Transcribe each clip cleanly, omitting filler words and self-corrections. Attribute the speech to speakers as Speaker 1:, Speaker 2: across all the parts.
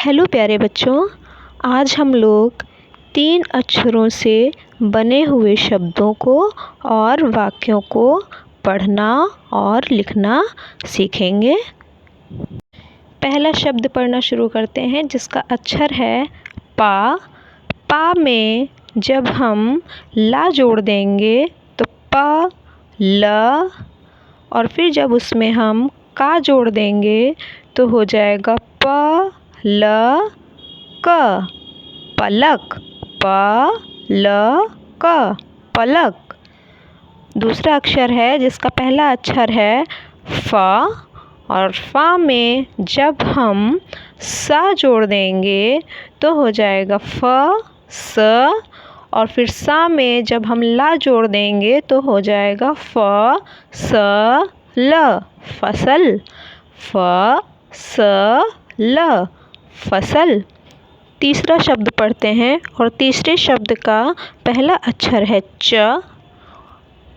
Speaker 1: Hello प्यारे बच्चों, आज हम लोग 3 अक्षरों से बने हुए शब्दों को और वाक्यों को पढ़ना और लिखना सीखेंगे। पहला शब्द पढ़ना शुरू करते हैं जिसका अक्षर है पा। पा में जब हम ला जोड़ देंगे तो प, ल, और फिर जब उसमें हम का जोड़ देंगे तो हो जाएगा प, ल, क, पलक। प, ल, क, पलक। दूसरा अक्षर है जिसका पहला अक्षर है फ, और फ में जब हम सा जोड़ देंगे तो हो जाएगा फ, स, और फिर सा में जब हम ला जोड़ देंगे तो हो जाएगा फ, स, ल, फसल। फ, स, ल, फसल। तीसरा शब्द पढ़ते हैं और तीसरे शब्द का पहला अक्षर है च।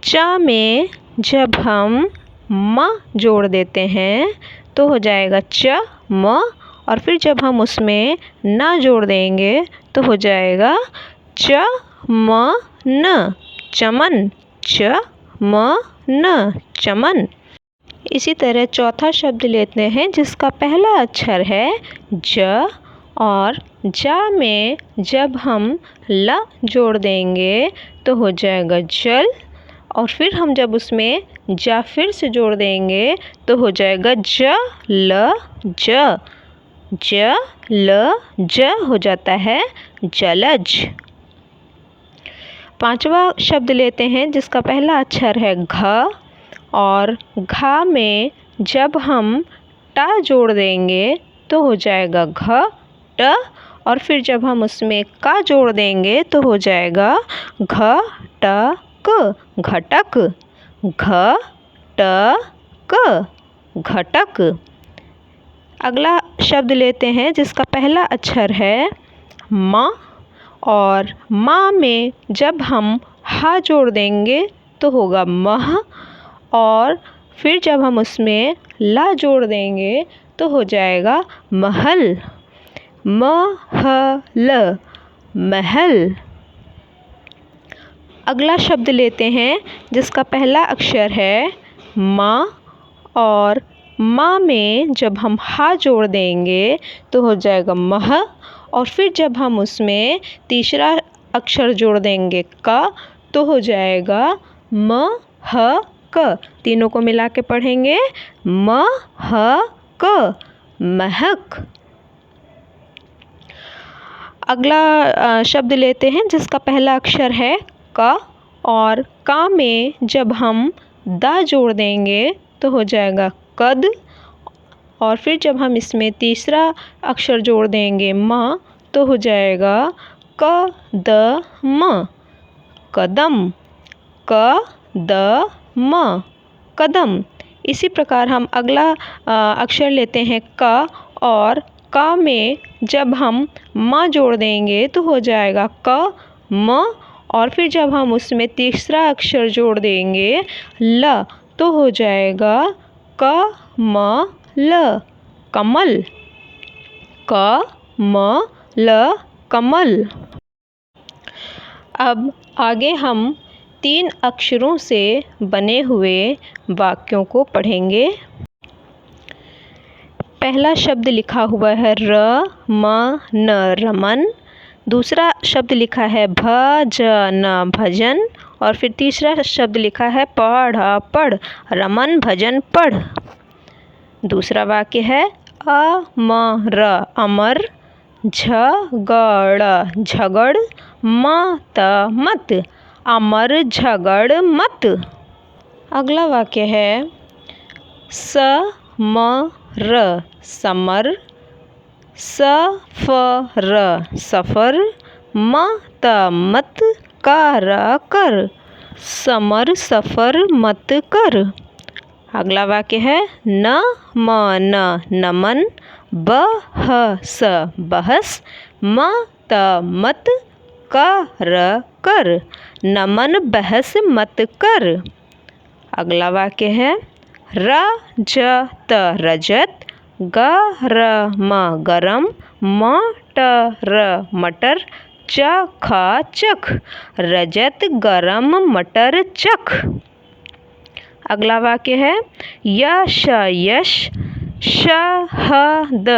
Speaker 1: च में जब हम म जोड़ देते हैं तो हो जाएगा च म, और फिर जब हम उसमें न जोड़ देंगे तो हो जाएगा च म न, चमन। च म न, चमन। इसी तरह चौथा शब्द लेते हैं जिसका पहला अक्षर है ज, और ज में जब हम ल जोड़ देंगे तो हो जाएगा जल, और फिर हम जब उसमें ज फिर से जोड़ देंगे तो हो जाएगा ज ल ज। ज ल ज हो जाता है जलज। पांचवा शब्द लेते हैं जिसका पहला अक्षर है घ, और घ में जब हम ट जोड़ देंगे तो हो जाएगा घ ट, और फिर जब हम उसमें का जोड़ देंगे तो हो जाएगा घ ट क, घटक। घ ट क, घटक। अगला शब्द लेते हैं जिसका पहला अक्षर है म, और म में जब हम ह जोड़ देंगे तो होगा मह, और फिर जब हम उसमें ला जोड़ देंगे तो हो जाएगा महल। म ह ल, महल। अगला शब्द लेते हैं जिसका पहला अक्षर है म, और म में जब हम हा जोड़ देंगे तो हो जाएगा मह, और फिर जब हम उसमें तीसरा अक्षर जोड़ देंगे क तो हो जाएगा म ह क। तीनों को मिला के पढ़ेंगे म ह क, महक। अगला शब्द लेते हैं जिसका पहला अक्षर है क, और का में जब हम द जोड़ देंगे तो हो जाएगा कद, और फिर जब हम इसमें तीसरा अक्षर जोड़ देंगे म तो हो जाएगा क द म, कदम। क द म, कदम। इसी प्रकार हम अगला अक्षर लेते हैं क, और क में जब हम म जोड़ देंगे तो हो जाएगा क म, और फिर जब हम उसमें तीसरा अक्षर जोड़ देंगे ल तो हो जाएगा क म ल, कमल। क म ल, कमल। अब आगे हम 3 अक्षरों से बने हुए वाक्यों को पढ़ेंगे। पहला शब्द लिखा हुआ है र म न, रमन। दूसरा शब्द लिखा है भजन, भजन, और फिर तीसरा शब्द लिखा है पढ़, पढ़, रमन भजन पढ़। दूसरा वाक्य है अमर, अमर, झगड़, झगड़, मत, मत, अमर झगड़ मत। अगला वाक्य है समर, समर, सफर, सफर, मत, मत, कर, कर, समर सफर मत कर। अगला वाक्य है नमन, नमन, बहस, बहस, मत, मत, कर, कर, नमन बहस मत कर। अगला वाक्य है रजत, रजत, गरम, गरम, मटर मटर, चकाचक, रजत गरम मटर चख। अगला वाक्य है यश यश, शहद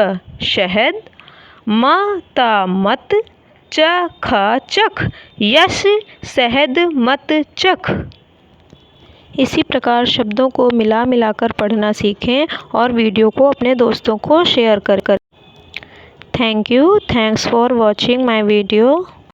Speaker 1: शहद, मता मत, चकाचक, यश शहद मत चख। इसी प्रकार शब्दों को मिलाकर पढ़ना सीखें और वीडियो को अपने दोस्तों को शेयर कर। Thank you, thanks for watching my video.